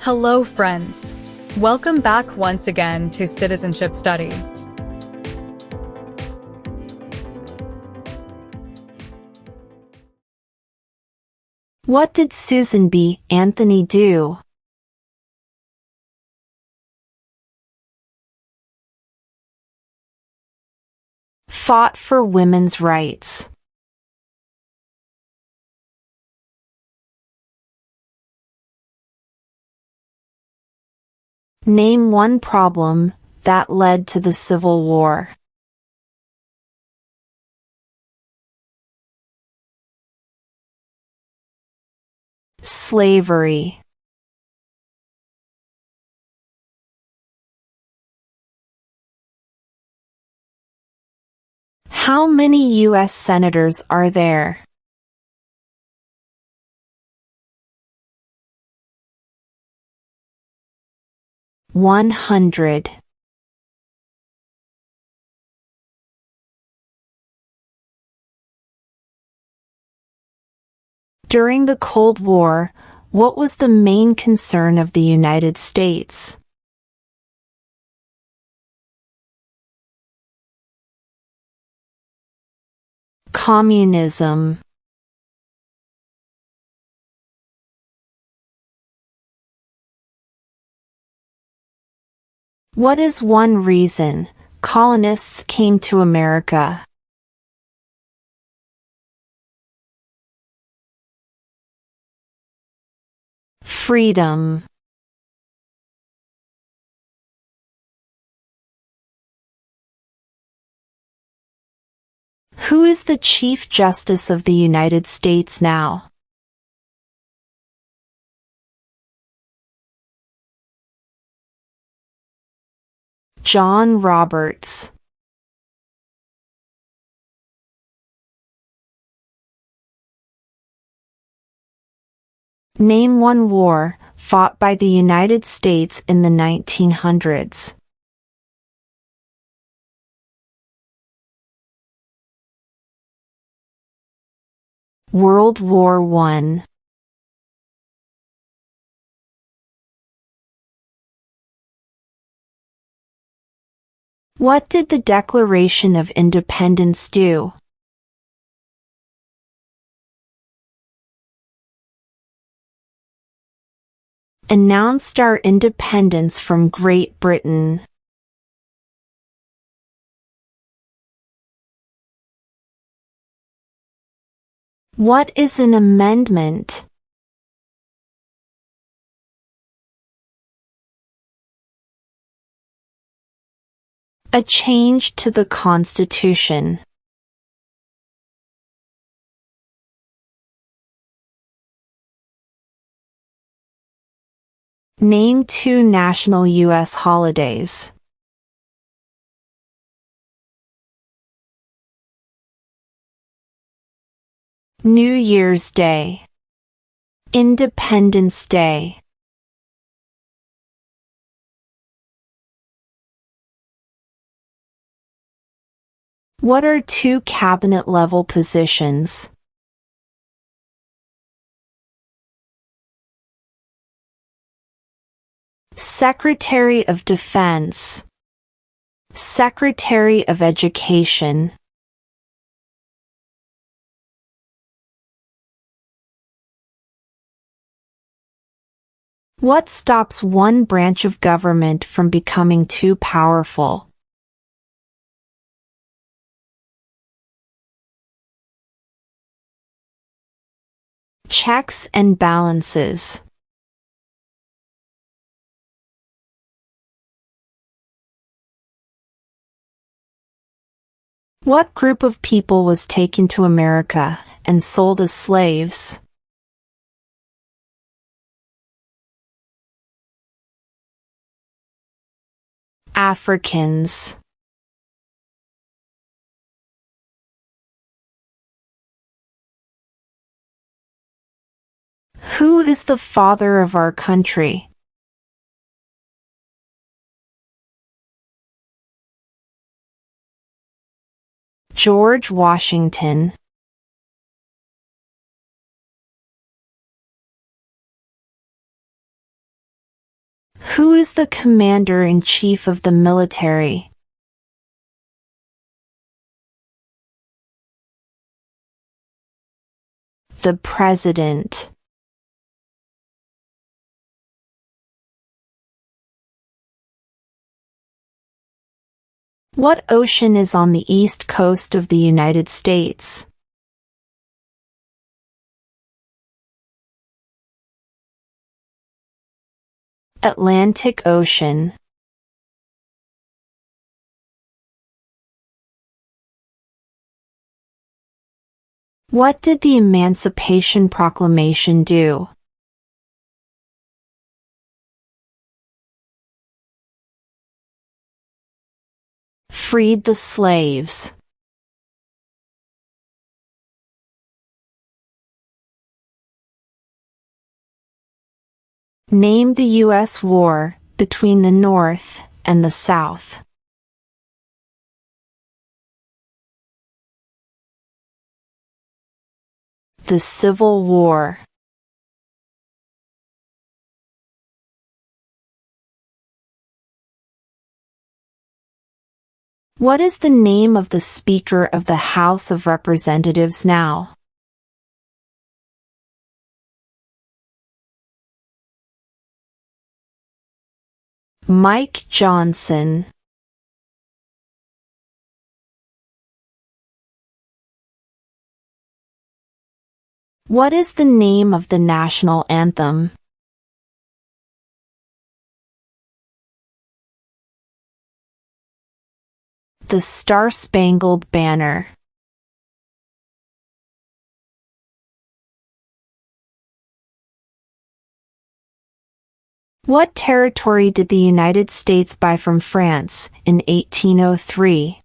Hello, friends. Welcome back once again to Citizenship Study. What did Susan B. Anthony do? Fought for women's rights. Name one problem that led to the Civil War. Slavery. How many U.S. senators are there? $100. During the Cold War, what was the main concern of the United States? Communism. What is one reason colonists came to America? Freedom. Who is the Chief Justice of the United States now? John Roberts. Name one war fought by the United States in the 1900s. World War I. What did the Declaration of Independence do? Announced our independence from Great Britain. What is an amendment? A change to the Constitution. Name two national U.S. holidays. New Year's Day. Independence Day. What are two cabinet-level positions? Secretary of Defense. Secretary of Education. What stops one branch of government from becoming too powerful? Checks and balances. What group of people was taken to America and sold as slaves? Africans. Who is the father of our country? George Washington. Who is the commander-in-chief of the military? The president. What ocean is on the east coast of the United States? Atlantic Ocean. What did the Emancipation Proclamation do? Freed the slaves. Name the U.S. war between the North and the South. The Civil War. What is the name of the Speaker of the House of Representatives now? Mike Johnson. What is the name of the national anthem? The Star-Spangled Banner. What territory did the United States buy from France in 1803?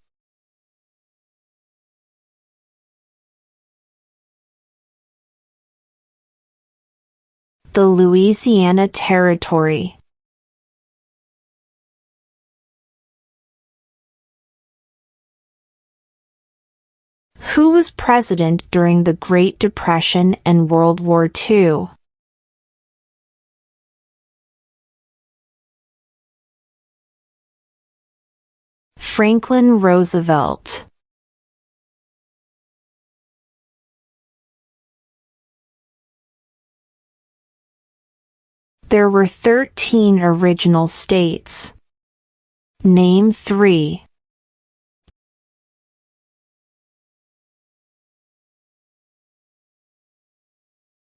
The Louisiana Territory. Who was president during the Great Depression and World War II? Franklin Roosevelt. There were 13 original states. Name 3.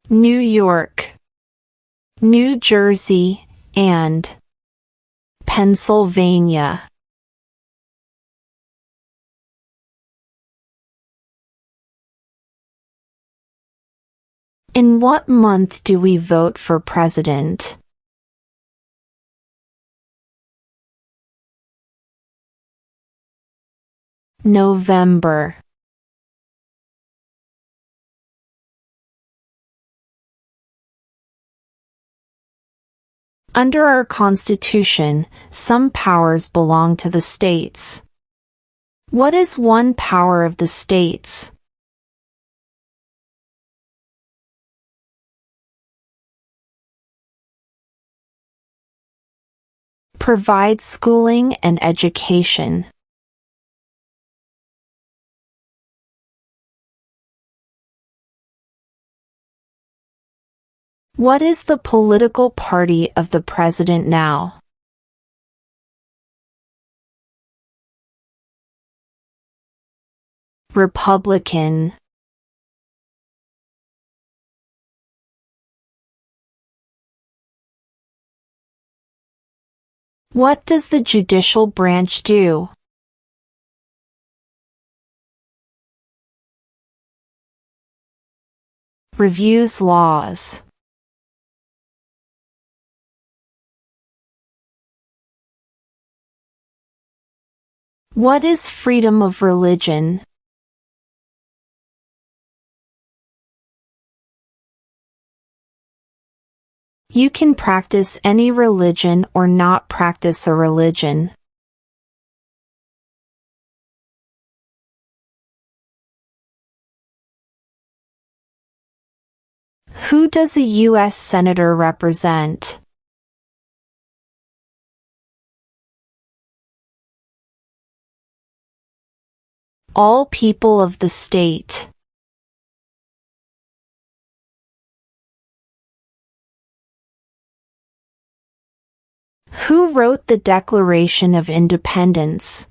New York, New Jersey, and Pennsylvania. In what month do we vote for president? November. Under our Constitution, some powers belong to the states. What is one power of the states? Provide schooling and education. What is the political party of the president now? Republican. What does the judicial branch do? Reviews laws. What is freedom of religion? You can practice any religion or not practice a religion. Who does a U.S. Senator represent? All people of the state. Who wrote the Declaration of Independence?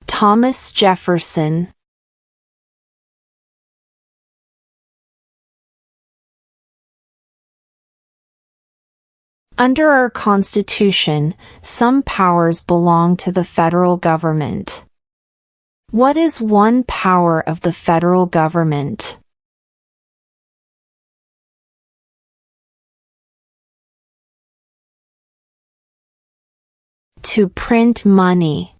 Thomas Jefferson. Under our Constitution, some powers belong to the federal government. What is one power of the federal government? To print money.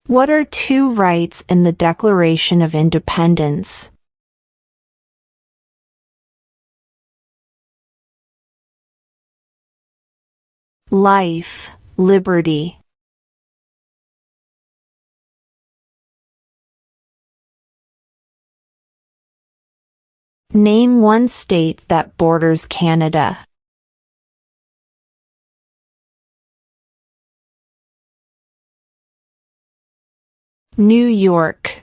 What are two rights in the Declaration of Independence? Life, liberty. Name one state that borders Canada. New York.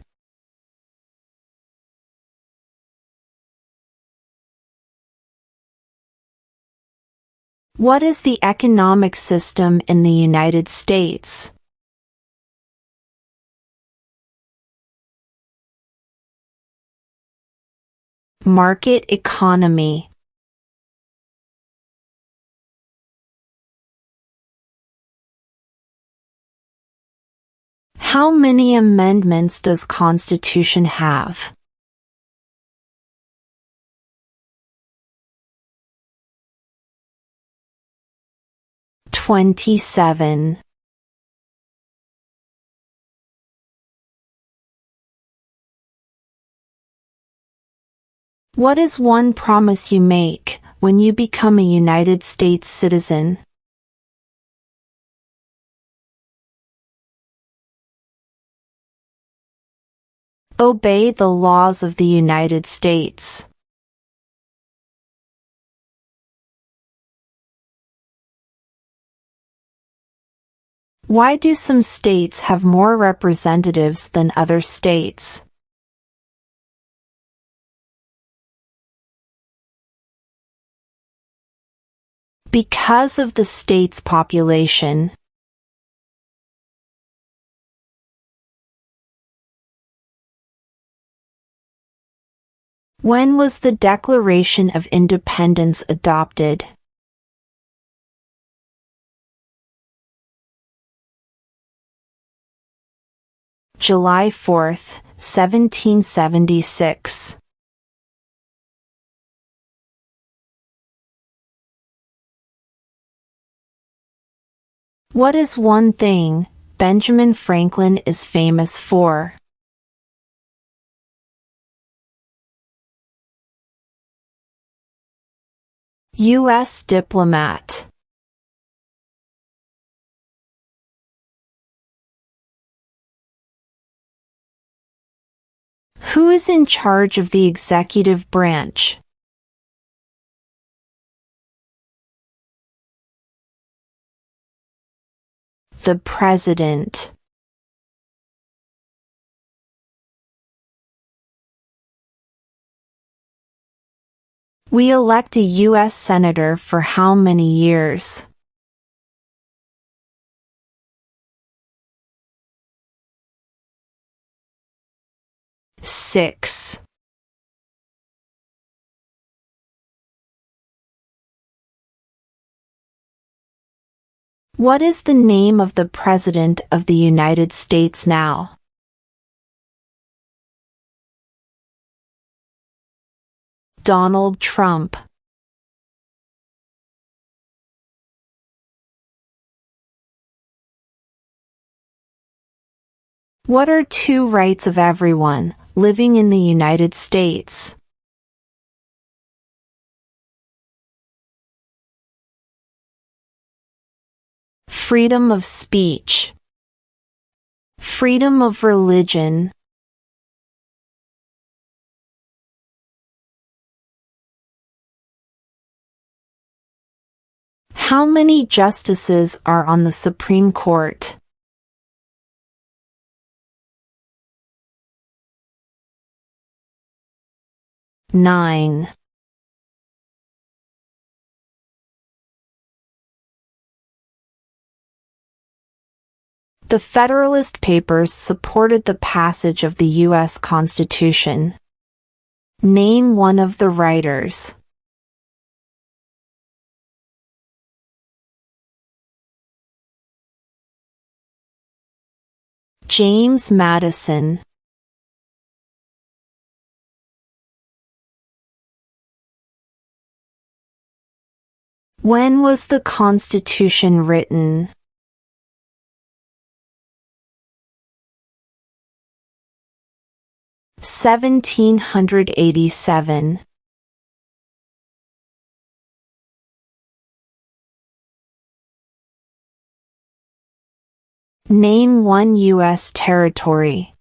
What is the economic system in the United States? Market economy. How many amendments does Constitution have? "27". What is one promise you make when you become a United States citizen? Obey the laws of the United States. Why do some states have more representatives than other states? Because of the state's population. When was the Declaration of Independence adopted? July 4, 1776. What is one thing Benjamin Franklin is famous for? U.S. diplomat. Who is in charge of the executive branch? The President. We elect a U.S. Senator for how many years? Six. What is the name of the President of the United States now? Donald Trump. What are two rights of everyone living in the United States? Freedom of speech. Freedom of religion. How many justices are on the Supreme Court? 9. The Federalist Papers supported the passage of the U.S. Constitution. Name one of the writers. James Madison. When was the Constitution written? 1787. Name one U.S. territory.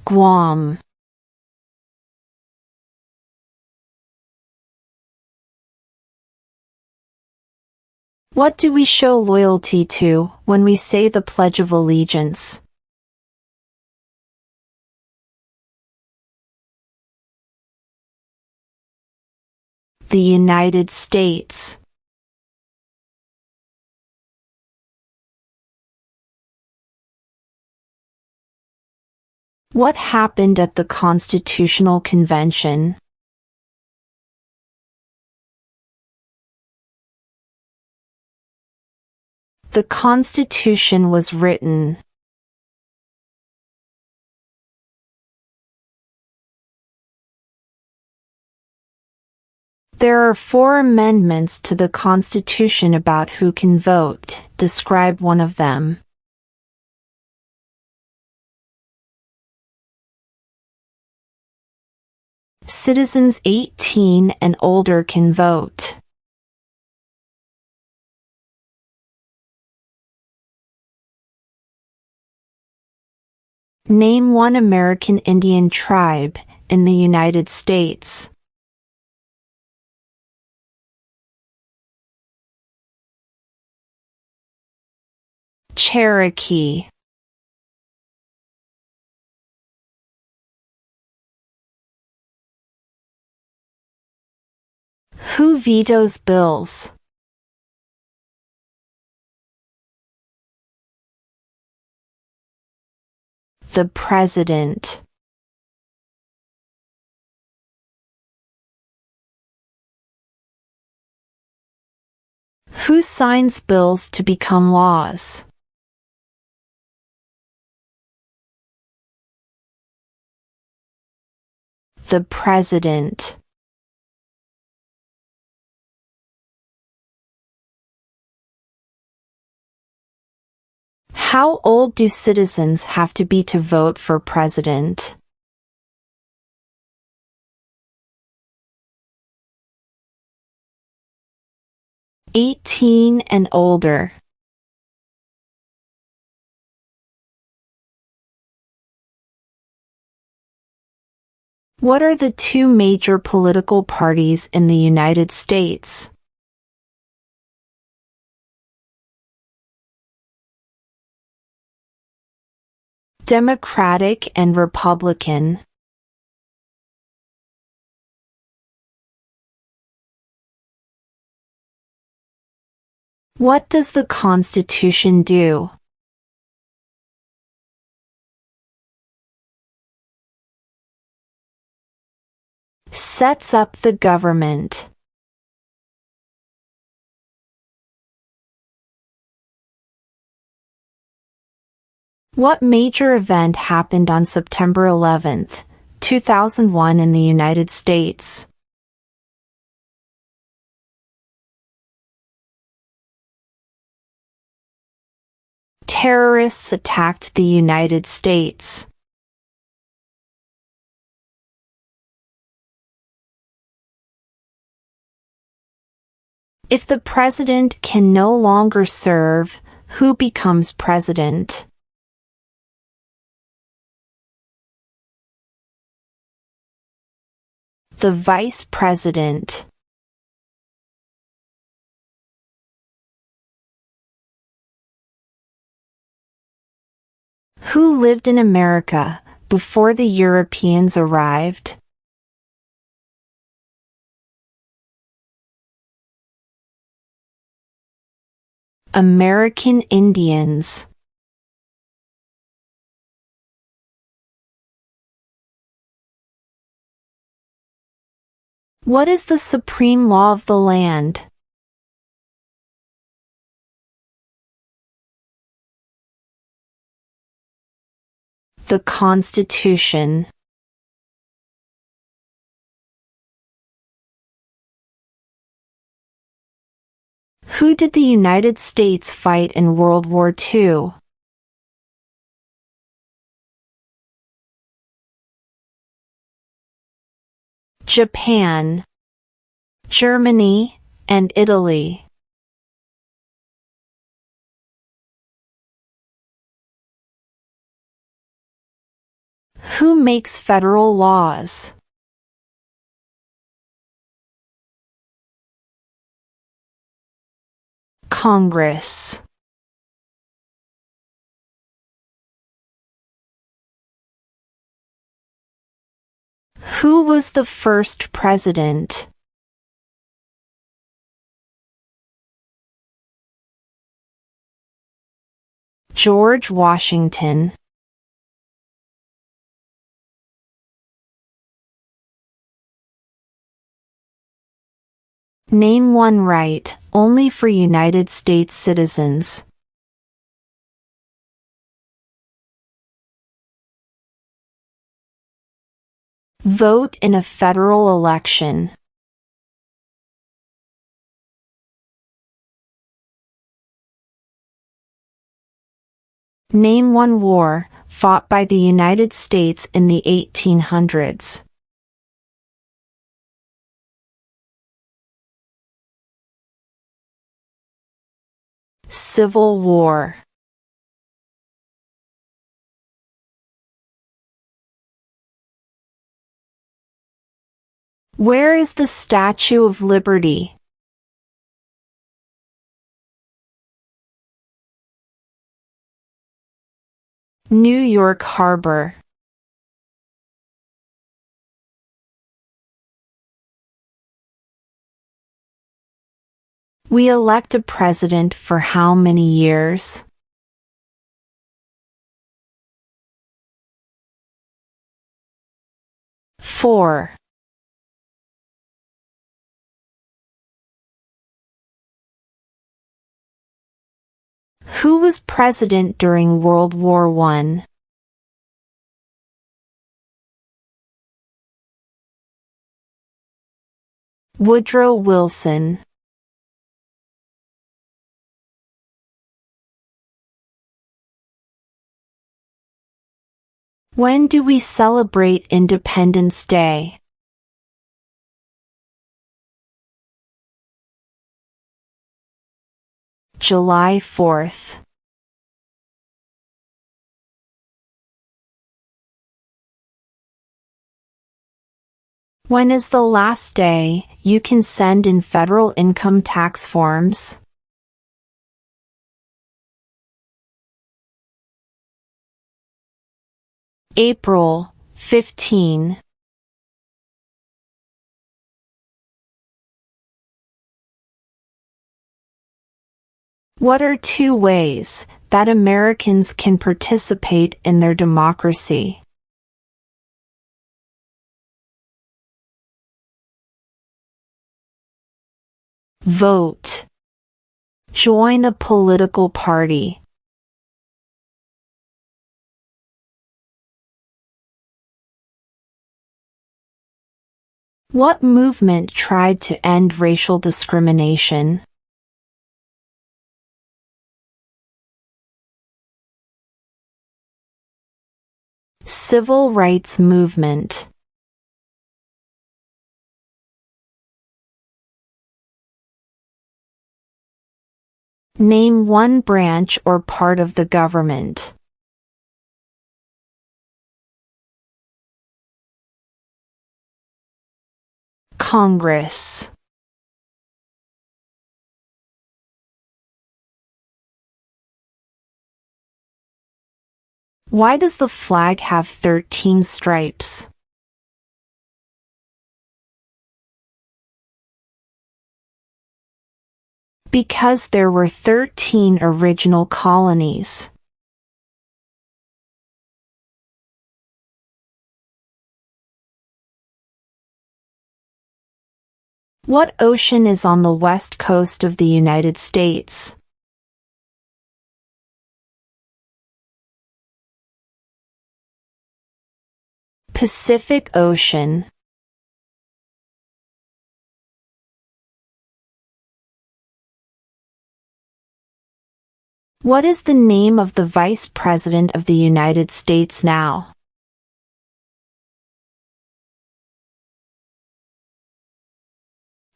Guam. What do we show loyalty to when we say the Pledge of Allegiance? The United States. What happened at the Constitutional Convention? The Constitution was written. There are 4 amendments to the Constitution about who can vote. Describe one of them. Citizens 18 and older can vote. Name one American Indian tribe in the United States. Cherokee. Who vetoes bills? The President. Who signs bills to become laws? The President. How old do citizens have to be to vote for president? "18 and older." What are the 2 major political parties in the United States? Democratic and Republican. What does the Constitution do? Sets up the government. What major event happened on September 11, 2001 in the United States? Terrorists attacked the United States. If the president can no longer serve, who becomes president? The Vice President. Who lived in America before the Europeans arrived? American Indians. What is the supreme law of the land? The Constitution. Who did the United States fight in World War II? Japan, Germany, and Italy. Who makes federal laws? Congress. Who was the first president? George Washington. Name one right only for United States citizens. Vote in a federal election. Name one war fought by the United States in the 1800s. Civil War. Where is the Statue of Liberty? New York Harbor. We elect a president for how many years? Four. Who was president during World War I? Woodrow Wilson. When do we celebrate Independence Day? July 4th. When is the last day you can send in federal income tax forms? April 15. What are two ways that Americans can participate in their democracy? Vote. Join a political party. What movement tried to end racial discrimination? Civil rights movement. Name one branch or part of the government. Congress. Why does the flag have 13 stripes? Because there were 13 original colonies. What ocean is on the west coast of the United States? Pacific Ocean. What is the name of the Vice President of the United States now?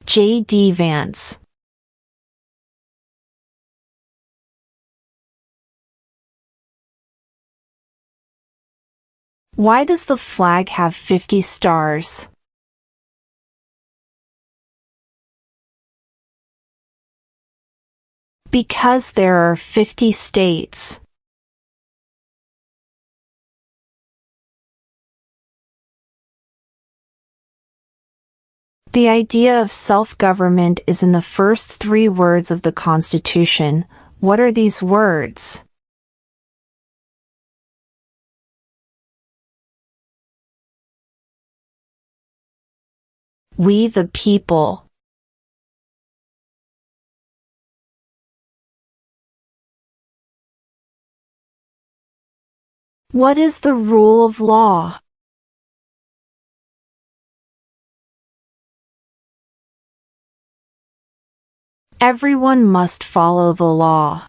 J.D. Vance. Why does the flag have 50 stars? Because there are 50 states. The idea of self-government is in the first 3 words of the Constitution. What are these words? We the people. What is the rule of law? Everyone must follow the law.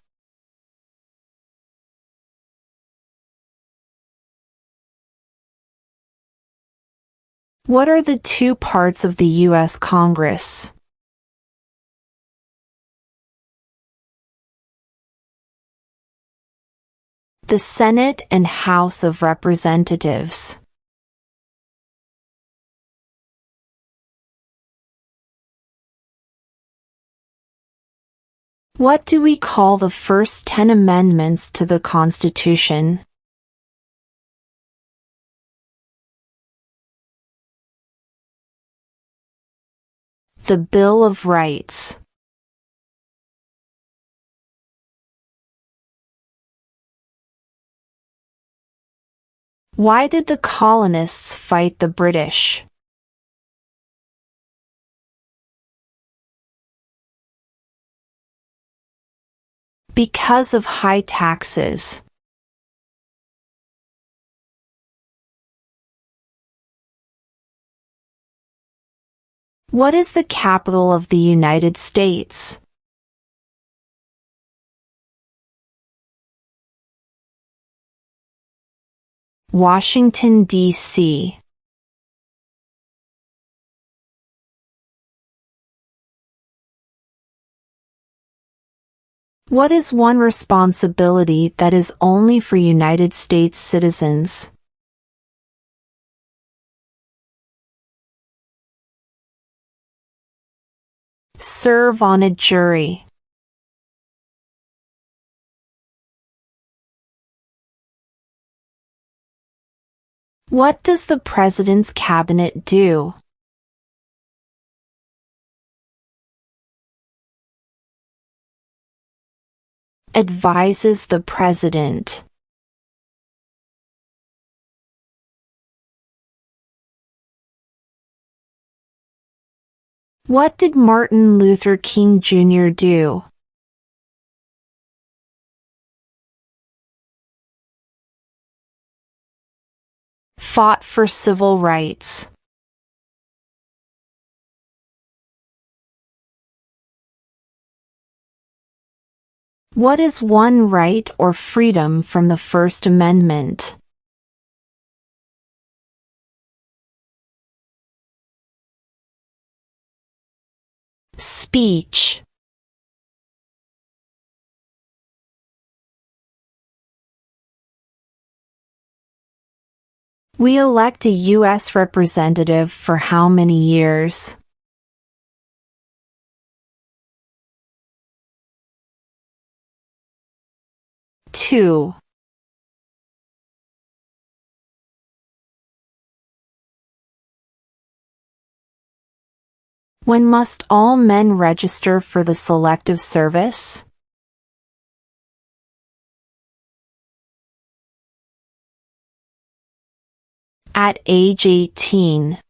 What are the 2 parts of the U.S. Congress? The Senate and House of Representatives. What do we call the first 10 amendments to the Constitution? The Bill of Rights. Why did the colonists fight the British? Because of high taxes. What is the capital of the United States? Washington, D.C. What is one responsibility that is only for United States citizens? Serve on a jury. What does the President's cabinet do? Advises the President. What did Martin Luther King Jr. do? Fought for civil rights. What is one right or freedom from the First Amendment? Speech. We elect a U.S. representative for how many years? 2. When must all men register for the Selective Service? At age 18.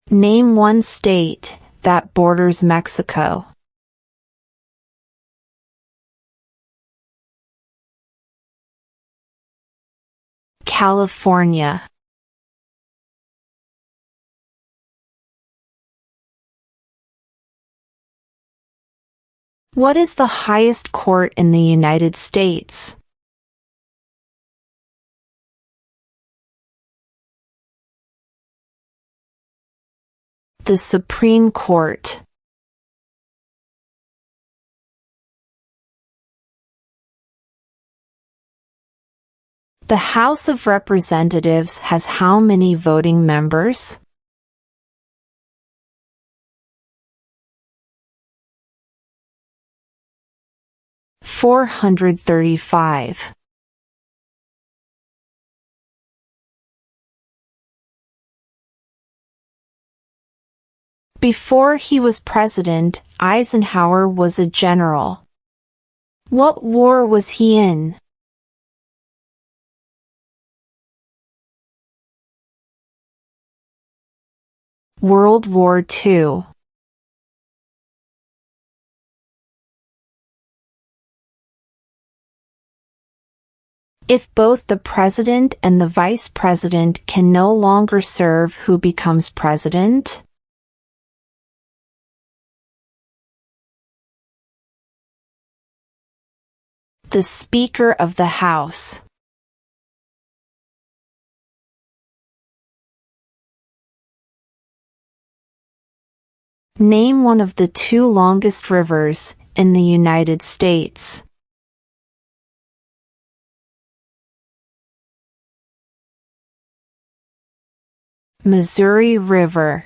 Name one state that borders Mexico. California. What is the highest court in the United States? The Supreme Court. The House of Representatives has how many voting members? $435. Before he was president, Eisenhower was a general. What war was he in? World War II. If both the president and the vice president can no longer serve, who becomes president? The Speaker of the House. Name one of the two longest rivers in the United States. Missouri River.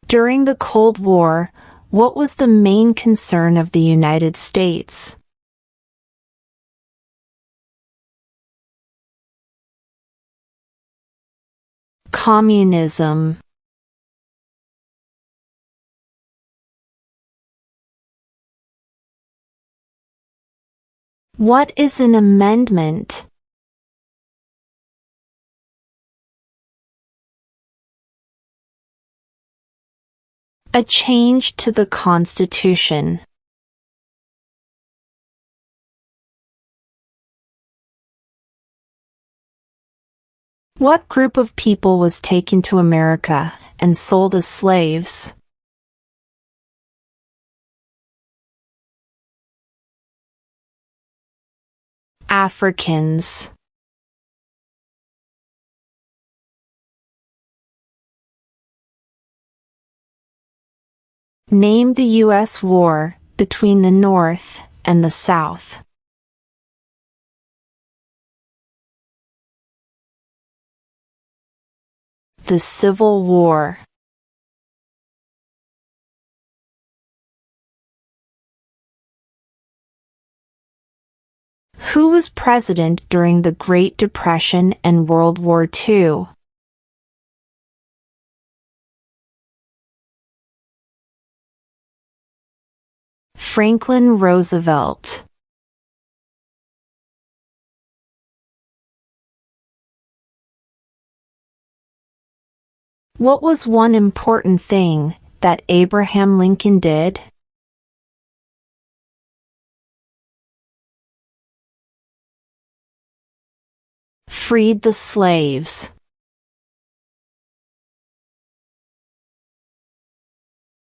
During the Cold War, what was the main concern of the United States? Communism. What is an amendment? A change to the Constitution. What group of people was taken to America and sold as slaves? Africans. Name the U.S. war between the North and the South. The Civil War. Who was president during the Great Depression and World War II? Franklin Roosevelt. What was one important thing that Abraham Lincoln did? Freed the slaves.